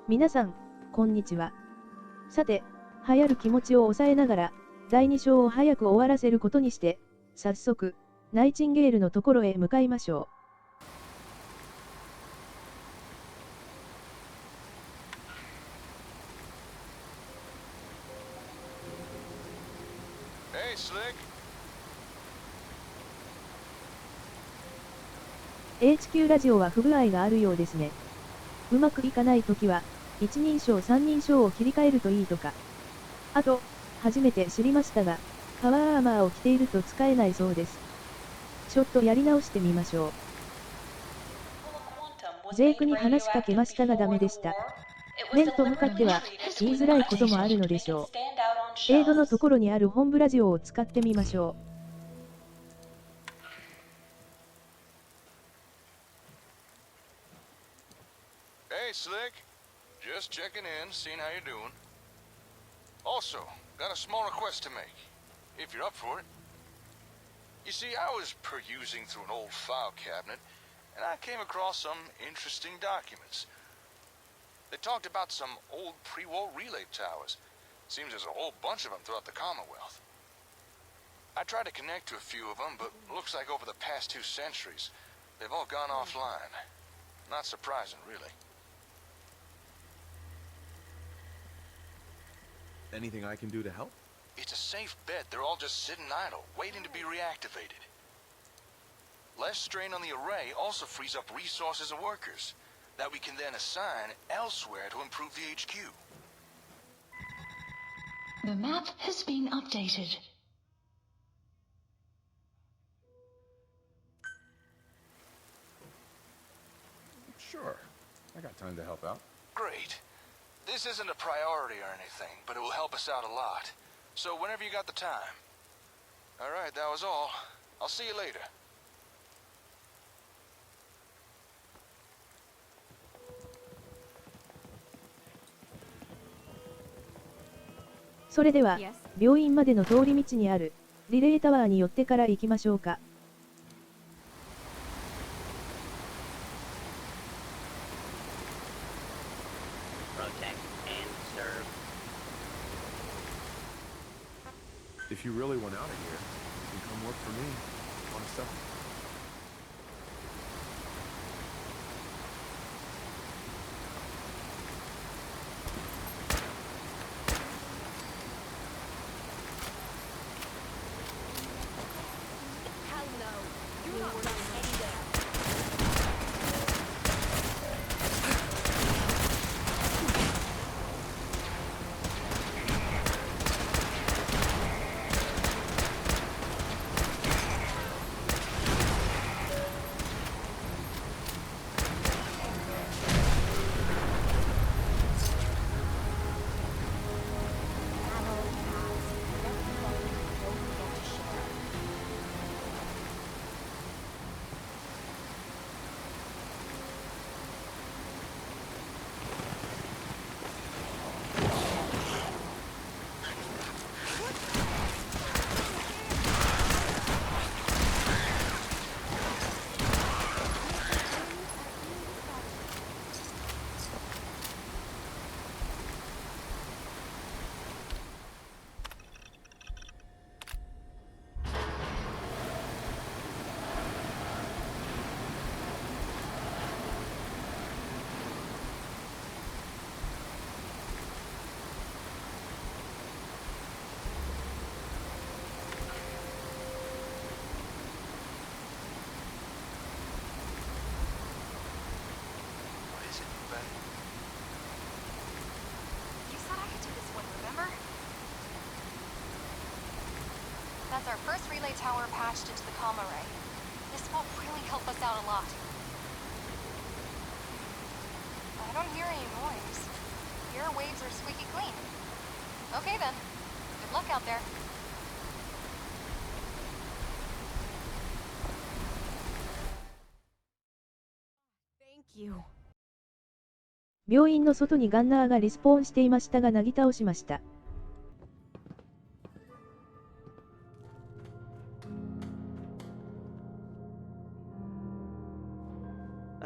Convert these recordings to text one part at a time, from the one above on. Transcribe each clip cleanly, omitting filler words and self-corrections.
皆さん、こんにちは。さて、流行る気持ちを抑えながら、第2章を早く終わらせることにして、早速、ナイチンゲールのところへ向かいましょう。HQ ラジオは不具合があるようですね。うまくいかないときは、一人称三人称を切り替えるといいとか。あと、初めて知りましたが、パワーアーマーを着ていると使えないそうです。ちょっとやり直してみましょう。ジェイクに話しかけましたがダメでした。面と向かっては、言いづらいこともあるのでしょう。エイドのところにある本部ラジオを使ってみましょう。Hey, Slick. Just checking in, seeing how you're doing. Also, got a small request to make, if you're up for it. You see, I was perusing through an old file cabinet, and I came across some interesting documents. They talked about some old pre-war relay towers. Seems there's a whole bunch of them throughout the Commonwealth. I tried to connect to a few of them, but looks like over the past 2 centuries, they've all gone offline. Not surprising, really. Anything I can do to help? It's a safe bet they're all just sitting idle, waiting to be reactivated. Less strain on the array also frees up resources and workers that we can then assign elsewhere to improve the HQ. The map has been updated. Sure. I got time to help out. Great. This isn't a priority or anything, but it will help us out a lot. So whenever you got the time. Alright, that was all. I'll see you later. それでは、病院までの通り道にある、リレータワーに寄ってから行きましょうか。If you really want out of here, you can come work for me. Want to sell? That's our first relay tower patched into the comm array. This will really help us out a lot. I don't hear any noise. Your waves are squeaky clean. Okay then. Good luck out there. Thank you. 病院の外にガンナーがリスポーンしていましたがなぎ倒しました。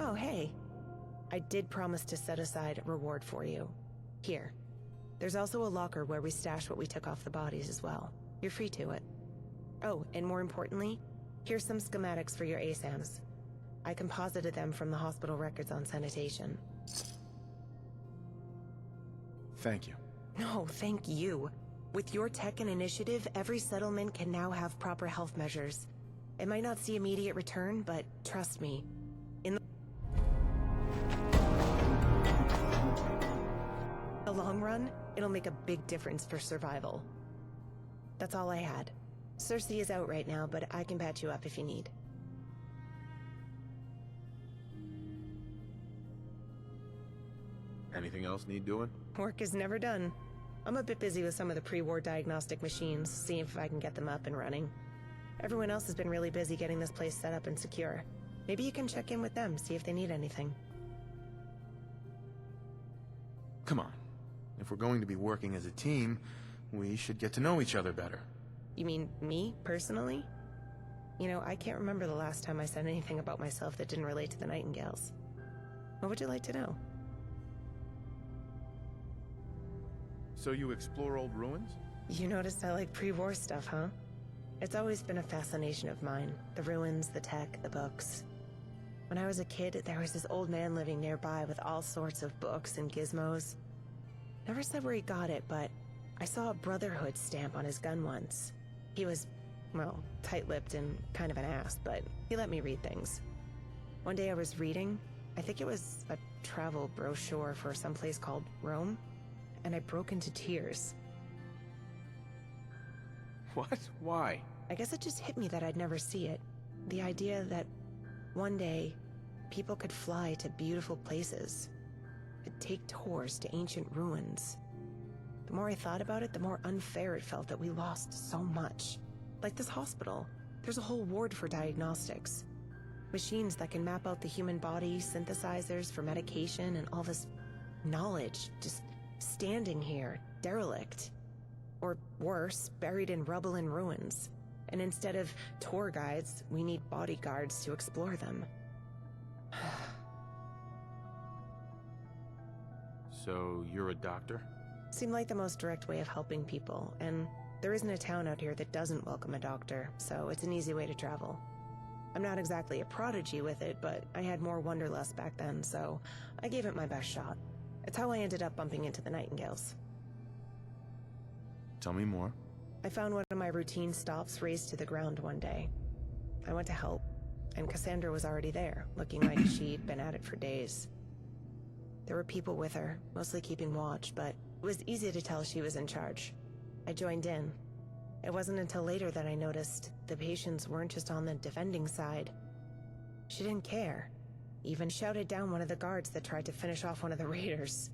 Oh, hey. I did promise to set aside a reward for you. Here. There's also a locker where we stash what we took off the bodies as well. You're free to it. Oh, and more importantly, here's some schematics for your ASAMs. I composited them from the hospital records on sanitation. Thank you. No, thank you. With your tech and initiative, every settlement can now have proper health measures. It might not see immediate return, but trust me, in the long run, it'll make a big difference for survival. That's all I had. Cersei is out right now, but I can patch you up if you need. Anything else need doing? Work is never done. I'm a bit busy with some of the pre-war diagnostic machines, seeing if I can get them up and running. Everyone else has been really busy getting this place set up and secure. Maybe you can check in with them, see if they need anything. Come on. If we're going to be working as a team, we should get to know each other better. You mean me, personally? You know, I can't remember the last time I said anything about myself that didn't relate to the Nightingales. What would you like to know? So you explore old ruins? You noticed I like pre-war stuff, huh? It's always been a fascination of mine. The ruins, the tech, the books. When I was a kid, there was this old man living nearby with all sorts of books and gizmos. Never said where he got it, but I saw a Brotherhood stamp on his gun once. He was, well, tight-lipped and kind of an ass, but he let me read things. One day I was reading, I think it was a travel brochure for some place called Rome, and I broke into tears. What? Why? I guess it just hit me that I'd never see it. The idea that one day, people could fly to beautiful places, could take tours to ancient ruins. The more I thought about it, the more unfair it felt that we lost so much. Like this hospital, there's a whole ward for diagnostics. Machines that can map out the human body, synthesizers for medication, and all this knowledge just standing here, derelict. Or worse, buried in rubble and ruins. And instead of tour guides, we need bodyguards to explore them. So you're a doctor? Seemed like the most direct way of helping people, and there isn't a town out here that doesn't welcome a doctor, so it's an easy way to travel. I'm not exactly a prodigy with it, but I had more wanderlust back then, so I gave it my best shot. It's how I ended up bumping into the Nightingales. Tell me more. I found one of my routine stops razed to the ground one day. I went to help, and Cassandra was already there, looking like she'd been at it for days. There were people with her, mostly keeping watch, but it was easy to tell she was in charge. I joined in. It wasn't until later that I noticed the patients weren't just on the defending side. She didn't care. Even shouted down one of the guards that tried to finish off one of the raiders.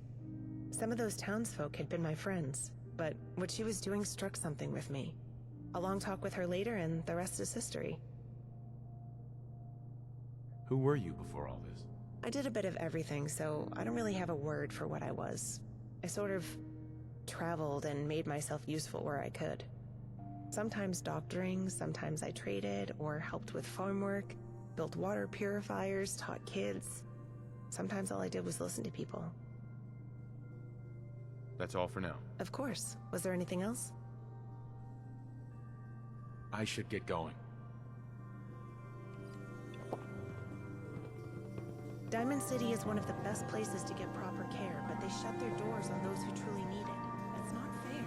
Some of those townsfolk had been my friends, but what she was doing struck something with me. A long talk with her later, and the rest is history. Who were you before all this? I did a bit of everything, so I don't really have a word for what I was. I sort of traveled and made myself useful where I could. Sometimes doctoring, sometimes I traded or helped with farm work, built water purifiers, taught kids. Sometimes all I did was listen to people. That's all for now. Of course. Was there anything else? I should get going. Diamond City is one of the best places to get proper care, but they shut their doors on those who truly need it. It's not fair.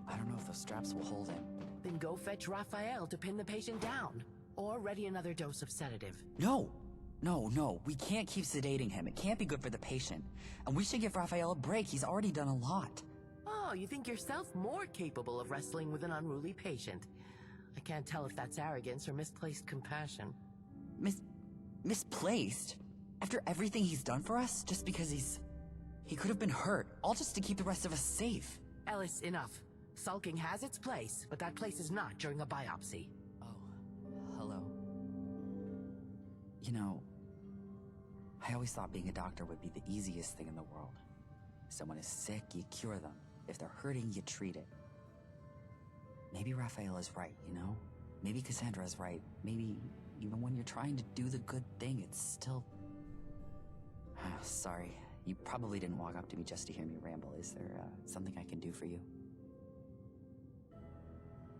I don't know if those straps will hold him. Then go fetch Raphael to pin the patient down. Or ready another dose of sedative. No! No, we can't keep sedating him. It can't be good for the patient. And we should give Raphael a break. He's already done a lot. Oh, you think yourself more capable of wrestling with an unruly patient. I can't tell if that's arrogance or misplaced compassion. Misplaced? After everything he's done for us, just because he could have been hurt, all just to keep the rest of us safe. Ellis, enough. Sulking has its place, but that place is not during a biopsy. Oh, hello. You know, I always thought being a doctor would be the easiest thing in the world. If someone is sick, you cure them. If they're hurting, you treat it. Maybe Raphael is right, you know? Maybe Cassandra is right. Maybe even when you're trying to do the good thing, it's still... Sorry, you probably didn't walk up to me just to hear me ramble. Is there something I can do for you?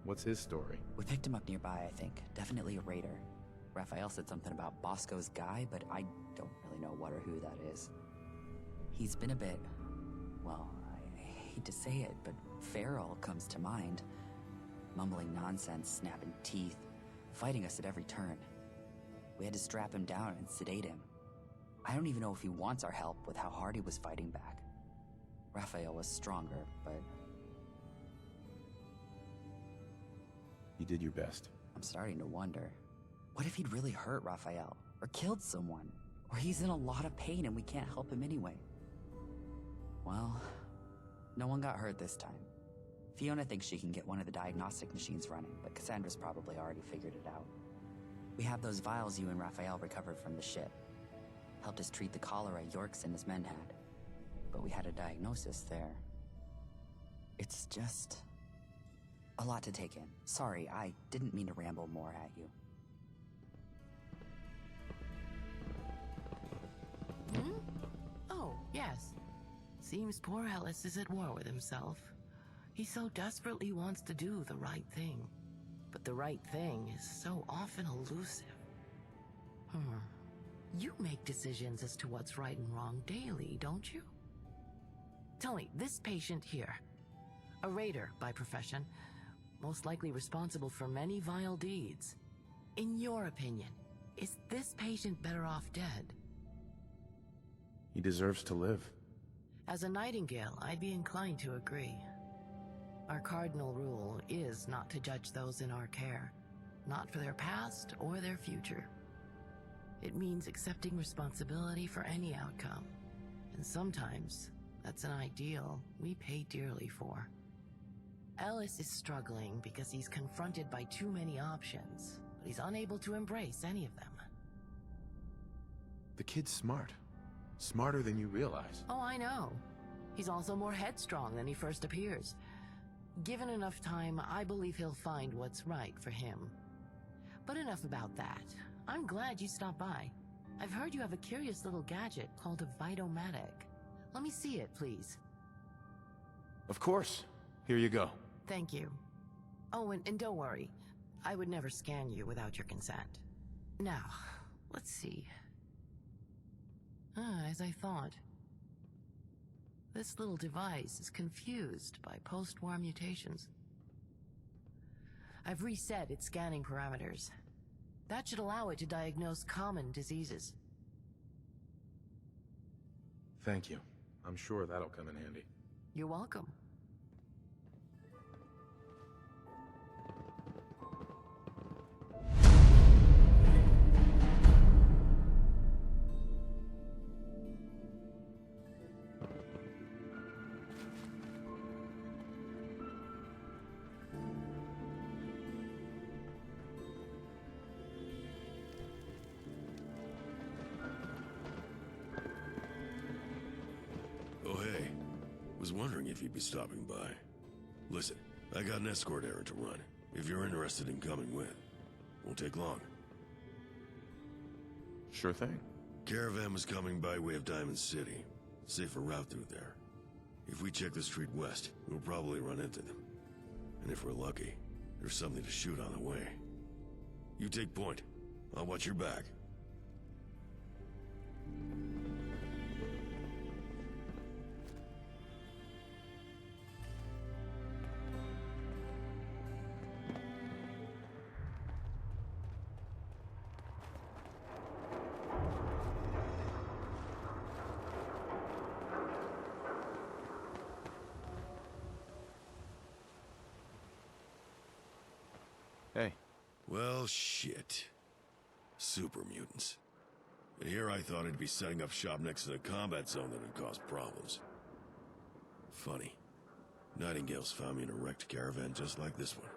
What's his story? We picked him up nearby, I think. Definitely a raider. Raphael said something about Bosco's guy, but I don't really know what or who that is. He's been a bit... well, I hate to say it, but feral comes to mind. Mumbling nonsense, snapping teeth, fighting us at every turn. We had to strap him down and sedate him. I don't even know if he wants our help with how hard he was fighting back. Raphael was stronger, but... You did your best. I'm starting to wonder. What if he'd really hurt Raphael? Or killed someone? Or he's in a lot of pain and we can't help him anyway? Well, no one got hurt this time. Fiona thinks she can get one of the diagnostic machines running, but Cassandra's probably already figured it out. We have those vials you and Raphael recovered from the ship. Helped us treat the cholera Yorks and his men had. But we had a diagnosis there. It's just... a lot to take in. Sorry, I didn't mean to ramble more at you. Oh, yes. Seems poor Ellis is at war with himself. He so desperately wants to do the right thing. But the right thing is so often elusive. You make decisions as to what's right and wrong daily, don't you? Tell me, this patient here, a raider by profession, most likely responsible for many vile deeds. In your opinion, is this patient better off dead? He deserves to live. As a Nightingale, I'd be inclined to agree. Our cardinal rule is not to judge those in our care, not for their past or their future. It means accepting responsibility for any outcome, and sometimes that's an ideal we pay dearly for. Ellis is struggling because he's confronted by too many options, but he's unable to embrace any of them. The kid's smart. Smarter than you realize. Oh, I know. He's also more headstrong than he first appears. Given enough time, I believe he'll find what's right for him. But enough about that. I'm glad you stopped by. I've heard you have a curious little gadget called a Vitomatic. Let me see it, please. Of course. Here you go. Thank you. Oh, and don't worry. I would never scan you without your consent. Now, let's see. As I thought. This little device is confused by post-war mutations. I've reset its scanning parameters. That should allow it to diagnose common diseases. Thank you. I'm sure that'll come in handy. You're welcome. Oh, hey. Was wondering if you'd be stopping by. Listen, I got an escort errand to run. If you're interested in coming with, won't take long. Sure thing. Caravan was coming by way of Diamond City. Safer route through there. If we check the street west, we'll probably run into them. And if we're lucky, there's something to shoot on the way. You take point. I'll watch your back. Hey, Well, shit. Super mutants. And here I thought I'd be setting up shop next to the combat zone that would cause problems. Funny. Nightingale's found me in a wrecked caravan just like this one.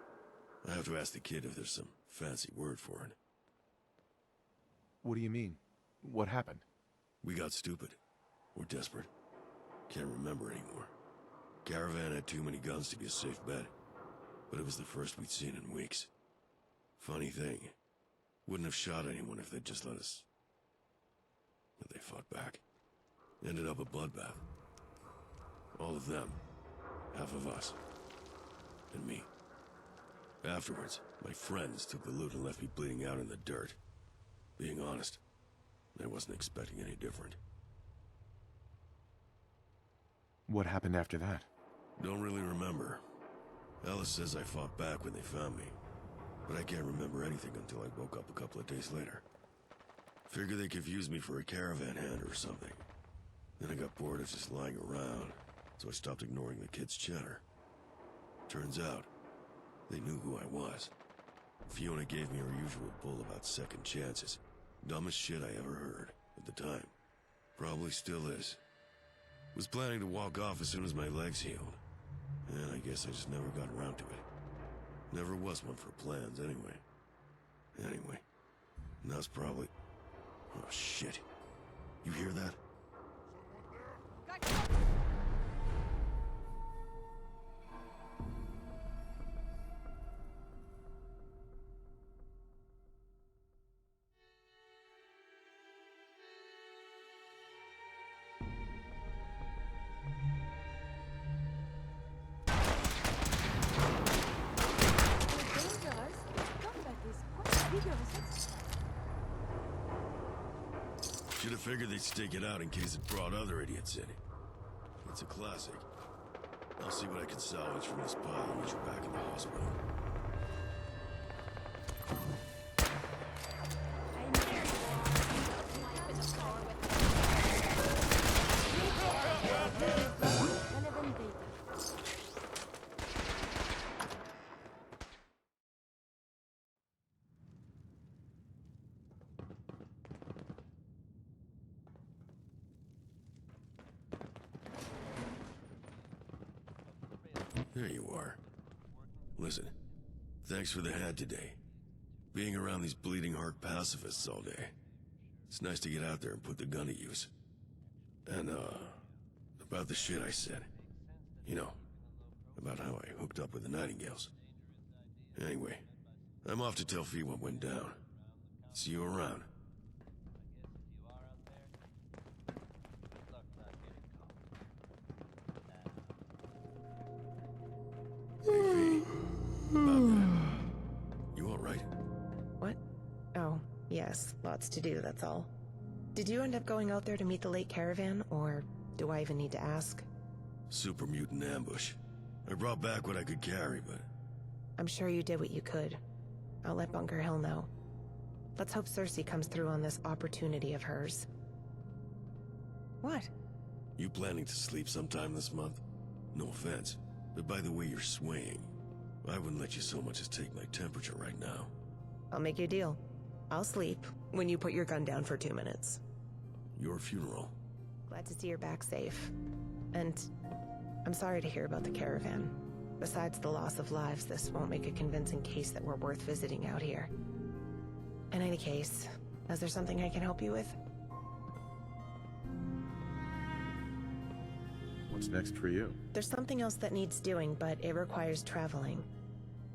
I have to ask the kid if there's some fancy word for it. What do you mean? What happened? We got stupid. We're desperate. Can't remember anymore. Caravan had too many guns to be a safe bet. But it was the first we'd seen in weeks. Funny thing. Wouldn't have shot anyone if they'd just let us. But they fought back. Ended up a bloodbath. All of them. Half of us. And me. Afterwards, my friends took the loot and left me bleeding out in the dirt. Being honest, I wasn't expecting any different. What happened after that? Don't really remember. Alice says I fought back when they found me. But I can't remember anything until I woke up a couple of days later. Figured they confused me for a caravan hand or something. Then I got bored of just lying around, so I stopped ignoring the kids' chatter. Turns out, they knew who I was. Fiona gave me her usual bull about second chances. Dumbest shit I ever heard, at the time. Probably still is. Was planning to walk off as soon as my legs healed. And I guess I just never got around to it. Never was one for plans, anyway. Anyway, that's probably... Oh, shit. You hear that? Should have figured they'd stake it out in case it brought other idiots in. It's a classic. I'll see what I can salvage from this pile and meet you back in the hospital. There you are. Listen, thanks for the hand today. Being around these bleeding heart pacifists all day. It's nice to get out there and put the gun to use. And, about the shit I said. You know, about how I hooked up with the Nightingales. Anyway, I'm off to tell Fee what went down. See you around. Hey, Fee. About that. You alright? What? Oh, yes, lots to do, that's all. Did you end up going out there to meet the late caravan, or do I even need to ask? Super mutant ambush. I brought back what I could carry, but... I'm sure you did what you could. I'll let Bunker Hill know. Let's hope Cersei comes through on this opportunity of hers. What? You planning to sleep sometime this month? No offense, but by the way you're swaying, I wouldn't let you so much as take my temperature right now. I'll make you a deal. I'll sleep when you put your gun down for 2 minutes. Your funeral. Glad to see you're back safe. And I'm sorry to hear about the caravan. Besides the loss of lives, this won't make a convincing case that we're worth visiting out here. In any case, is there something I can help you with? What's next for you? There's something else that needs doing, but it requires traveling.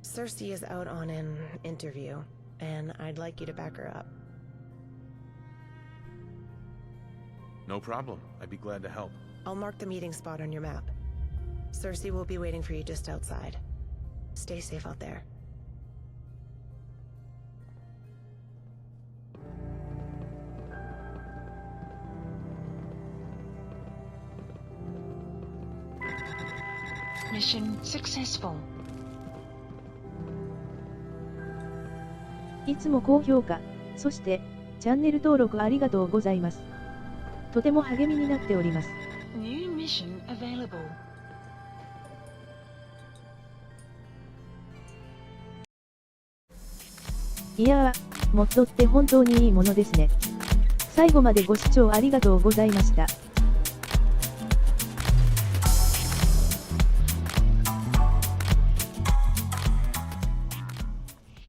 Cersei is out on an interview, and I'd like you to back her up. No problem. I'd be glad to help. I'll mark the meeting spot on your map. Cersei will be waiting for you just outside. Stay safe out there. Mission successful. いつも高評価、そしてチャンネル登録ありがとうございます。とても励みになっております。New mission available. いやー、モッドって本当にいいものですね。最後までご視聴ありがとうございました。